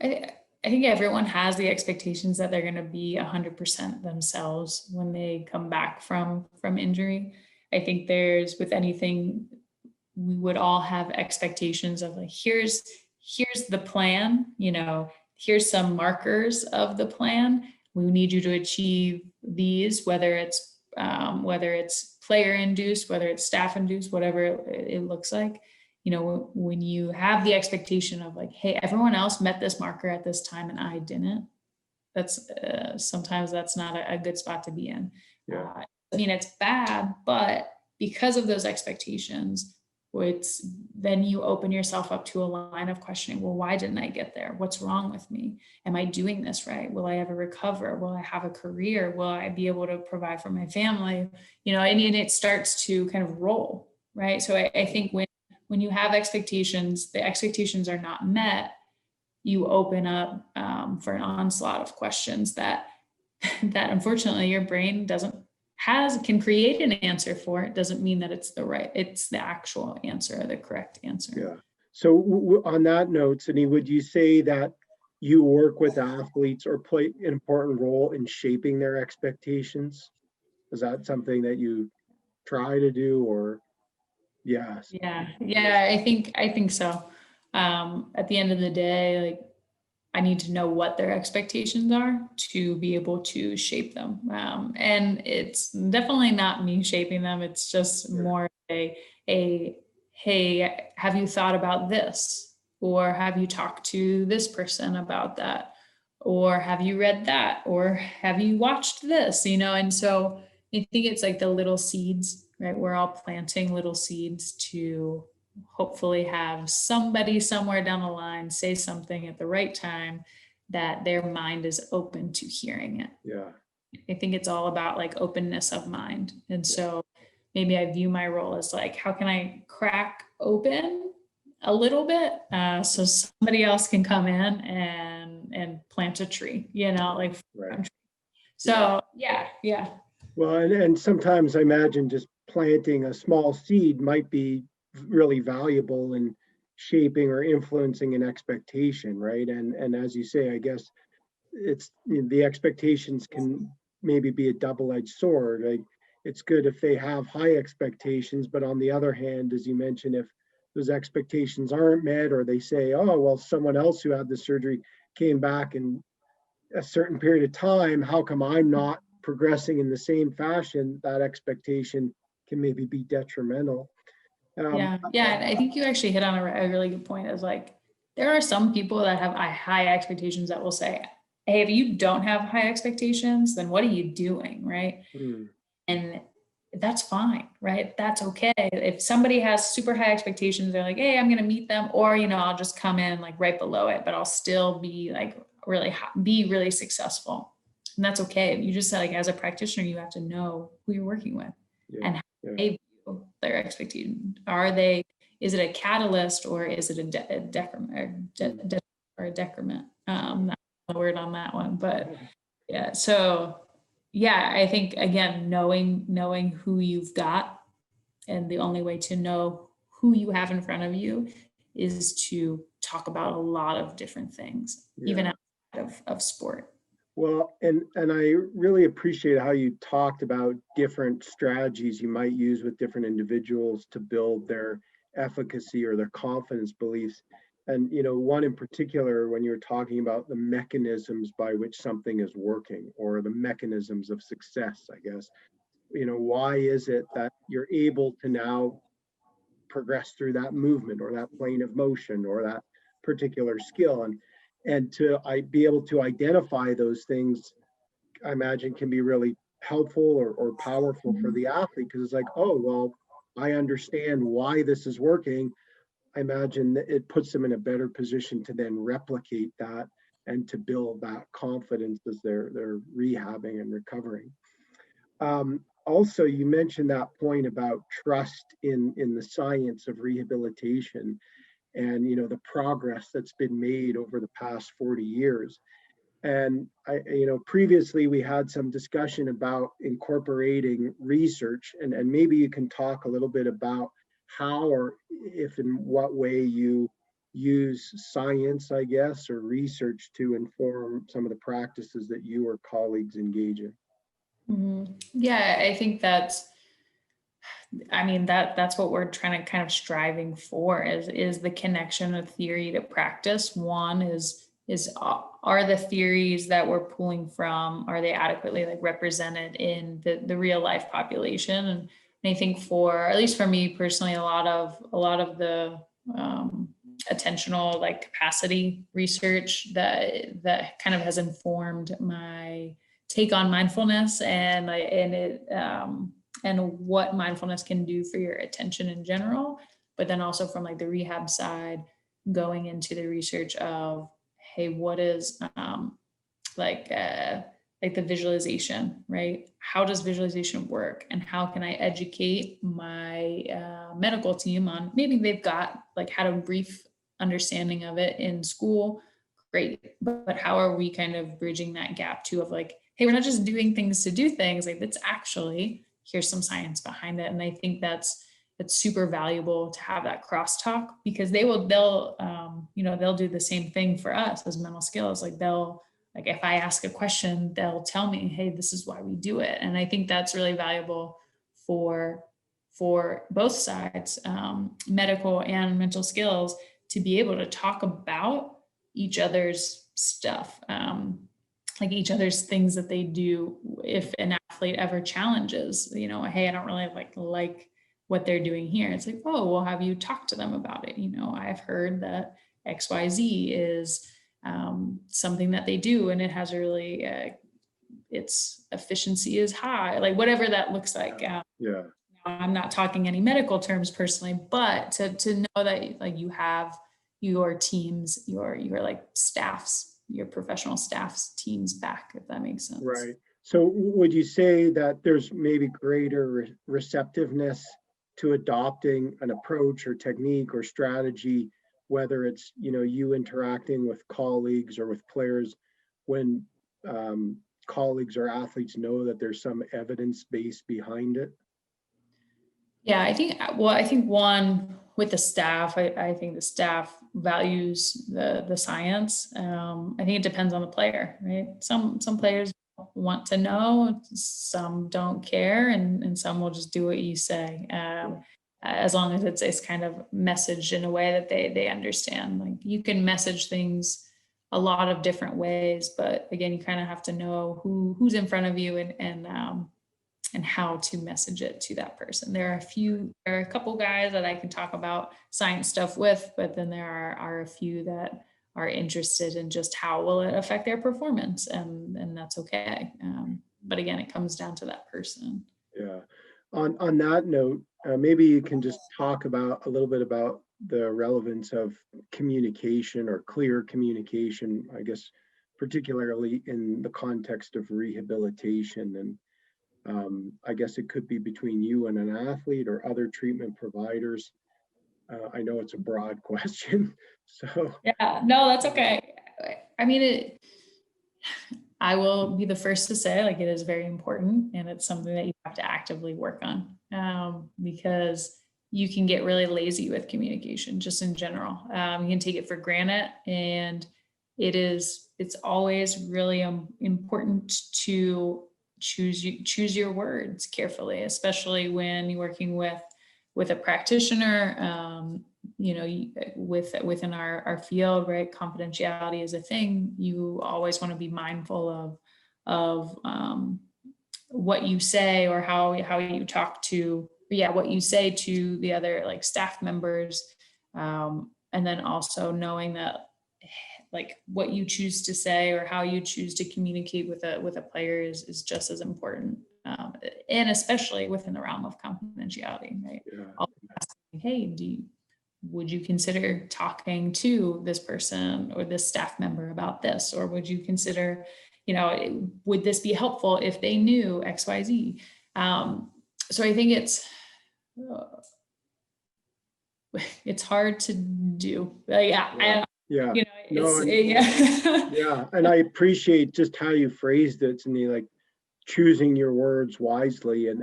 I think everyone has the expectations that they're going to be 100% themselves when they come back from injury. I think with anything, we would all have expectations of like, here's the plan, here's some markers of the plan. We need you to achieve these, whether it's player induced, whether it's staff induced, whatever it looks like. When you have the expectation of like, hey, everyone else met this marker at this time and I didn't, that's sometimes that's not a good spot to be in. Yeah. I mean, it's bad, but because of those expectations, then you open yourself up to a line of questioning. Well, why didn't I get there? What's wrong with me? Am I doing this right? Will I ever recover? Will I have a career? Will I be able to provide for my family? And it starts to kind of roll, right? So I think when you have expectations, the expectations are not met, you open up for an onslaught of questions that unfortunately your brain doesn't can create an answer for it doesn't mean that it's the actual answer or the correct answer. Yeah. So on that note, Sydney, would you say that you work with athletes or play an important role in shaping their expectations? Is that something that you try to do, or yes? Yeah, I think so. At the end of the day, like, I need to know what their expectations are to be able to shape them. And it's definitely not me shaping them. It's just more a, hey, have you thought about this? Or have you talked to this person about that? Or have you read that? Or have you watched this? And so I think it's like the little seeds, right? We're all planting little seeds to hopefully have somebody somewhere down the line say something at the right time that their mind is open to hearing it. Yeah. I think it's all about like openness of mind. And so maybe I view my role as like, how can I crack open a little bit so somebody else can come in and plant a tree, like Right. so yeah. Well, and sometimes I imagine just planting a small seed might be really valuable in shaping or influencing an expectation, right? And as you say, I guess the expectations can maybe be a double-edged sword. Like, it's good if they have high expectations, but on the other hand, as you mentioned, if those expectations aren't met, or they say, oh, well, someone else who had the surgery came back in a certain period of time, how come I'm not progressing in the same fashion? That expectation can maybe be detrimental. Yeah. And I think you actually hit on a really good point. Is like, there are some people that have high expectations that will say, hey, if you don't have high expectations, then what are you doing? Right. Hmm. And that's fine, right? That's okay. If somebody has super high expectations, they're like, hey, I'm going to meet them, or, I'll just come in like right below it, but I'll still be like be really successful. And that's okay. You just said, like, as a practitioner, you have to know who you're working with and how they view their expectation. Is it a catalyst, or is it a decrement or a decrement? Not the word on that one, but yeah. So yeah, I think again, knowing who you've got, and the only way to know who you have in front of you is to talk about a lot of different things, even outside of sport. Well, and I really appreciate how you talked about different strategies you might use with different individuals to build their efficacy or their confidence beliefs. And one in particular, when you're talking about the mechanisms by which something is working, or the mechanisms of success, I guess. Why is it that you're able to now progress through that movement or that plane of motion or that particular skill, and to be able to identify those things, I imagine, can be really helpful or powerful for the athlete, because it's like, oh, well, I understand why this is working. I imagine that it puts them in a better position to then replicate that and to build that confidence as they're rehabbing and recovering. Also, you mentioned that point about trust in the science of rehabilitation, and the progress that's been made over the past 40 years. And previously we had some discussion about incorporating research, and maybe you can talk a little bit about how, or if in what way you use science, I guess, or research to inform some of the practices that you or colleagues engage in. Yeah, I think that's what we're trying to kind of striving for is the connection of theory to practice. One is are the theories that we're pulling from, are they adequately like represented in the real life population? And I think, for at least for me personally, a lot of the attentional like capacity research that kind of has informed my take on mindfulness and what mindfulness can do for your attention in general, but then also from like the rehab side, going into the research of, hey, what is like the visualization, right? How does visualization work, and how can I educate my medical team on, maybe they've got like had a brief understanding of it in school, great, but how are we kind of bridging that gap too, of like, hey, we're not just doing things to do things, like it's actually, here's some science behind it. And I think that's super valuable to have that crosstalk, because they'll they'll do the same thing for us as mental skills. Like like if I ask a question, they'll tell me, hey, this is why we do it. And I think that's really valuable for both sides, medical and mental skills, to be able to talk about each other's stuff, like each other's things that they do. If an athlete ever challenges, hey, I don't really like what they're doing here. It's like, oh, well, have you talked to them about it? I've heard that XYZ is something that they do, and it has a really, its efficiency is high, like whatever that looks like. Yeah. I'm not talking any medical terms personally, but to know that like you have your teams, your like staffs, your professional staff's teams back, if that makes sense. Right. So would you say that there's maybe greater receptiveness to adopting an approach or technique or strategy, whether it's, you interacting with colleagues or with players, when colleagues or athletes know that there's some evidence base behind it? Yeah, I think one, with the staff, I think the staff values the science. I think it depends on the player, right? Some players want to know, some don't care, and some will just do what you say. As long as it's kind of messaged in a way that they understand. Like you can message things a lot of different ways, but again, you kind of have to know who's in front of you, and how to message it to that person. There are a couple guys that I can talk about science stuff with, but then there are a few that are interested in just how will it affect their performance, and that's okay. But again, it comes down to that person. Yeah. On that note, maybe you can just talk about a little bit about the relevance of communication or clear communication, I guess, particularly in the context of rehabilitation. And I guess it could be between you and an athlete or other treatment providers. I know it's a broad question, so. Yeah, no, that's okay. I mean, I will be the first to say, like, it is very important, and it's something that you have to actively work on, because you can get really lazy with communication, just in general. You can take it for granted, and it's always really important to choose your words carefully, especially when you're working with a practitioner. Within our field, right? Confidentiality is a thing. You always want to be mindful of what you say, or how you talk to, what you say to the other like staff members, and then also knowing that like what you choose to say or how you choose to communicate with a player is just as important, and especially within the realm of confidentiality, right? Yeah. Hey, would you consider talking to this person or this staff member about this? Or would you consider, would this be helpful if they knew XYZ? So I think it's hard to do. Yeah. Yeah. Yeah. Yeah. And I appreciate just how you phrased it to me, like choosing your words wisely, and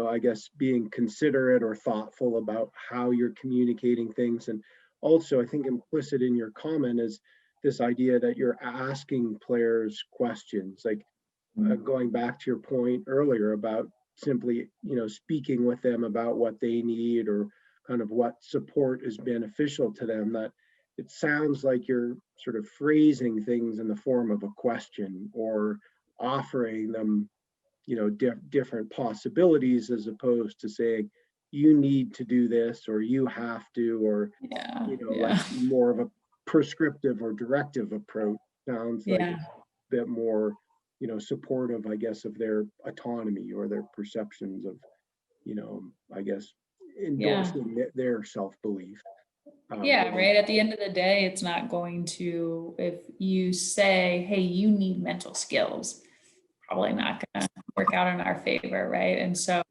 I guess being considerate or thoughtful about how you're communicating things. And also, I think implicit in your comment is this idea that you're asking players questions, like going back to your point earlier about simply speaking with them about what they need, or kind of what support is beneficial to them. That it sounds like you're sort of phrasing things in the form of a question, or offering them different possibilities, as opposed to saying you need to do this, or you have to, or like more of a prescriptive or directive approach. Sounds like it's a bit more supportive, I guess, of their autonomy or their perceptions of I guess endorsing their self-belief. Right. At the end of the day, it's not going to, if you say, hey, you need mental skills, probably not going to work out in our favor, right? And so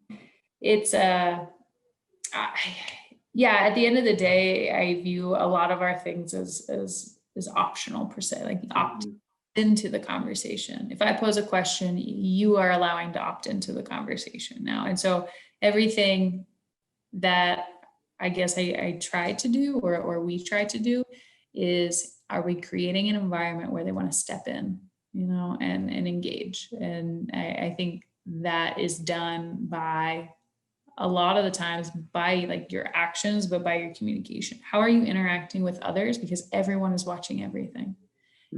it's at the end of the day, I view a lot of our things as optional per se, like into the conversation. If I pose a question, you are allowing to opt into the conversation now. And so everything that I guess I try to do, or we try to do, is, are we creating an environment where they want to step in, and engage? And I think that is done by, a lot of the times, by like your actions, but by your communication. How are you interacting with others? Because everyone is watching everything.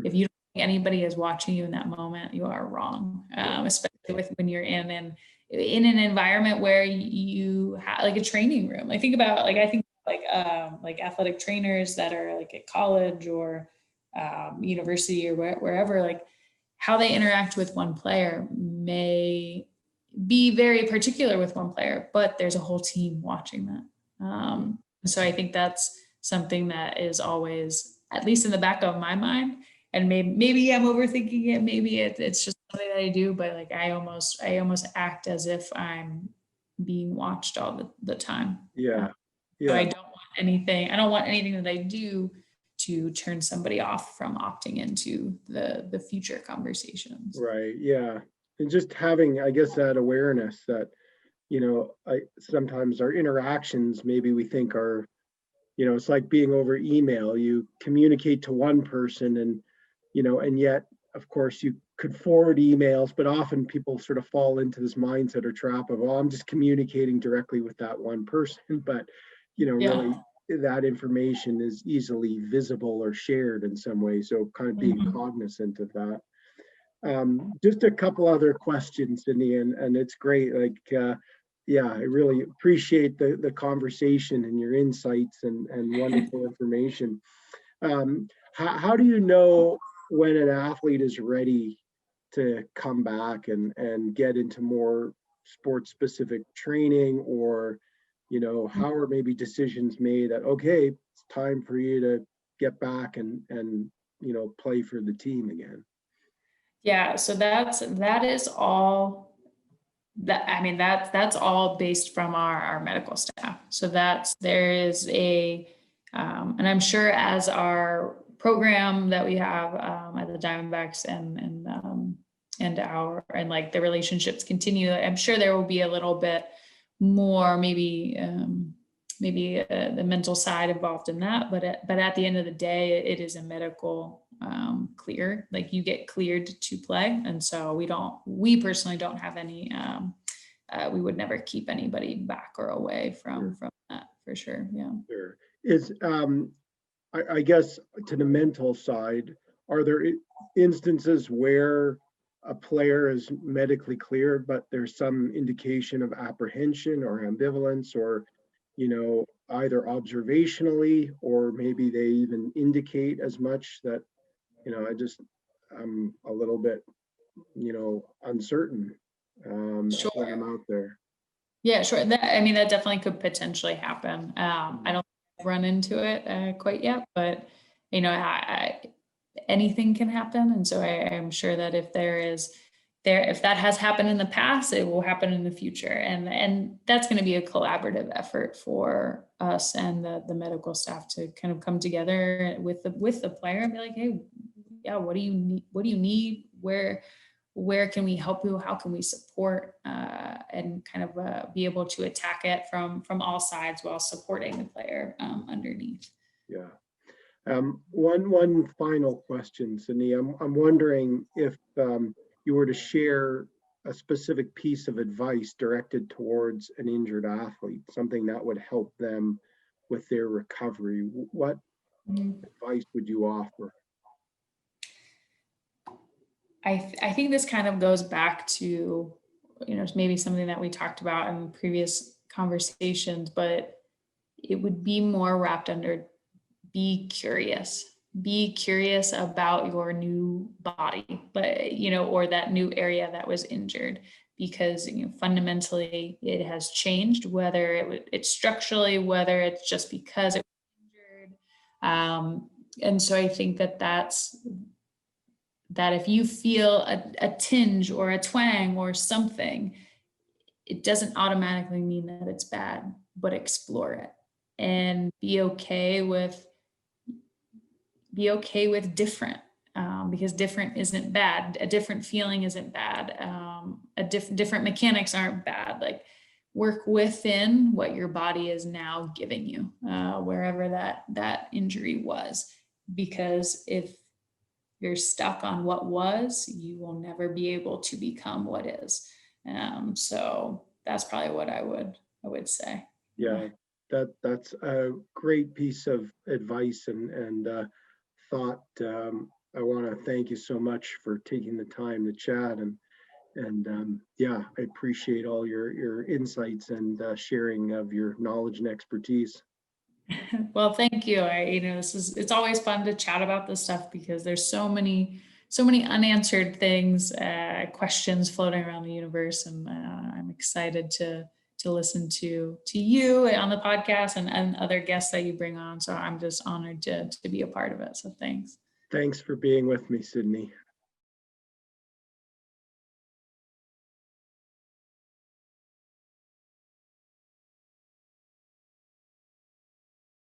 If you don't think anybody is watching you in that moment, you are wrong. Especially when you're in an environment where you have like a training room. Like think about, like, I think like athletic trainers that are like at college or university or wherever, like how they interact with one player may be very particular with one player, but there's a whole team watching that. So I think that's something that is always, at least in the back of my mind. And maybe I'm overthinking it. Maybe it's just something that I do, but like I almost act as if I'm being watched all the time. Yeah. So I Yeah. don't want anything. I don't want anything that I do to turn somebody off from opting into the future conversations. Right. Yeah. And just having, I guess, that awareness that, sometimes our interactions, maybe we think are, it's like being over email. You communicate to one person and yet, of course, you could forward emails, but often people sort of fall into this mindset or trap of, oh, I'm just communicating directly with that one person. But, really that information is easily visible or shared in some way. So kind of being cognizant of that. Just a couple other questions, Cindy, and it's great. Like, yeah, I really appreciate the conversation and your insights and wonderful information. How do you know when an athlete is ready to come back and get into more sports specific training, or, how are maybe decisions made that, okay, it's time for you to get back and play for the team again? Yeah, so that is all that, I mean, that's all based from our medical staff. So there is and I'm sure as our program that we have at the Diamondbacks and like the relationships continue, I'm sure there will be a little bit more, maybe the mental side involved in that, but at the end of the day, it is a medical clear. Like you get cleared to play, and so we personally don't have any. We would never keep anybody back or away from that, for sure. Yeah. Sure. Is I guess to the mental side, are there instances where a player is medically cleared, but there's some indication of apprehension or ambivalence, or, either observationally, or maybe they even indicate as much that, I'm a little bit, uncertain when I'm Sure. out there. Yeah, sure. I mean, that definitely could potentially happen. I don't think I've run into it quite yet, but anything can happen. And so I'm sure that if if that has happened in the past, it will happen in the future. And that's going to be a collaborative effort for us and the medical staff to kind of come together with the player and be like, hey, yeah, what do you need? What do you need? Where can we help you? How can we support and kind of be able to attack it from all sides while supporting the player underneath? Yeah. One final question, Cindy. I'm wondering if you were to share a specific piece of advice directed towards an injured athlete, something that would help them with their recovery. What advice would you offer? I think this kind of goes back to, maybe something that we talked about in previous conversations, but it would be more wrapped under be curious. Be curious about your new body, but or that new area that was injured, because fundamentally it has changed, whether it's structurally, whether it's just because it was injured. And so I think that if you feel a tinge or a twang or something, it doesn't automatically mean that it's bad, but explore it and be okay with different. because different isn't bad. A different feeling isn't bad. Different mechanics aren't bad. Like, work within what your body is now giving you, wherever that injury was. Because if you're stuck on what was, you will never be able to become what is. So that's probably what I would say. Yeah, that's a great piece of advice and thought. I want to thank you so much for taking the time to chat and yeah, I appreciate all your insights and sharing of your knowledge and expertise. Well, thank you. It's always fun to chat about this stuff because there's so many unanswered things, questions floating around the universe. And I'm excited to listen to you on the podcast and other guests that you bring on. So I'm just honored to be a part of it. So thanks. Thanks for being with me, Sydney.